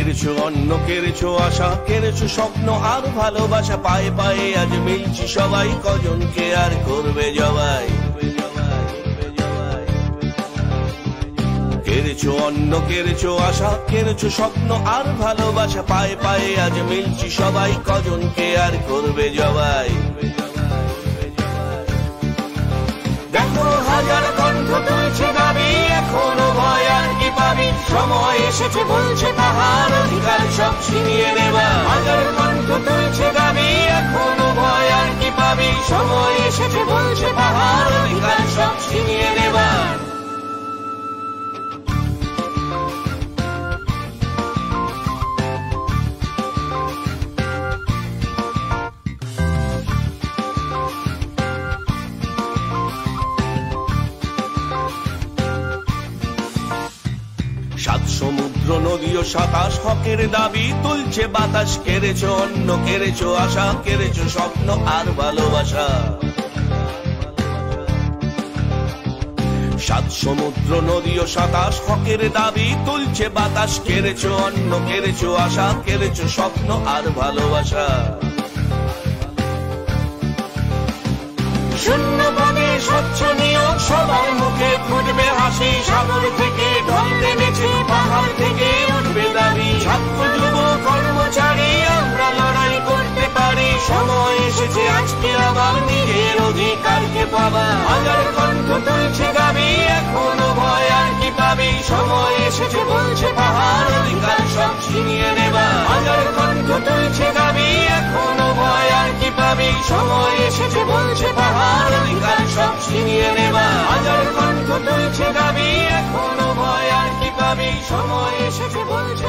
কেড়েছো অন্ন, কেড়েছো আশা, কেড়েছো স্বপ্ন আর ভালোবাসা। পায়ে পায়ে আজ মিলছি সবাই, কজনকে আর করবে জবাই। কেড়েছো অন্ন, কেড়েছো আশা, কেড়েছো স্বপ্ন আর ভালোবাসা। পায়ে পায়ে আজ মিলছি সবাই, কজনকে আর করবে জবাই। দেখো হাজার কণ্ঠ তুলছে দাবি, এখনো ভয় আর কি পাবি। সময় এসেছে বলছে তাহার অধিকার সব ছিনিয়ে নেবা। হাজার কণ্ঠ তুলছে দাবি, এখনো ভয় আর কি পাবি। সময় এসেছে বলছে তাহার অধিকার সব ছিনিয়ে নেবা। সাত সমুদ্র নদী ও সাতাশ হকের দাবি তুলছে বাতাস। কেড়েছো অন্ন, কেড়েছো আশা, কেড়েছো স্বপ্ন আর ভালোবাসা। সাত সমুদ্র নদী ও সাতাশ হকের দাবি তুলছে বাতাস। কেড়েছো অন্ন, কেড়েছো আশা, কেড়েছো স্বপ্ন আর ভালোবাসা। শূন্য পদে স্বচ্ছ নিয়োগ, সবার মুখে ফুটবে হাসি। সাগর থেকে ঢল নেমেছে, পাহাড় থেকে উঠবে দাবি। ছাত্র যুব কর্মচারী আমরা লড়াই করতে পারি। সময় এসেছে আজকে আবার নিজের অধিকারকে পাবা। হাজার কণ্ঠ তুলছে দাবি, এখনো ভয় আর কি পাবি। সময় এসেছে বলছে পাহাড় অধিকার সব ছিনিয়ে নেবা। হাজার কণ্ঠ তুলছে দাবি, এখনো ভয় আর কি পাবি। সময় এসেছে বলছে পাহাড় অধিকার সব ছিনিয়ে নেবা। হাজার কণ্ঠ তুলছে দাবি, এখনো ভয় আর কি পাবি। সময় এসেছে বলছে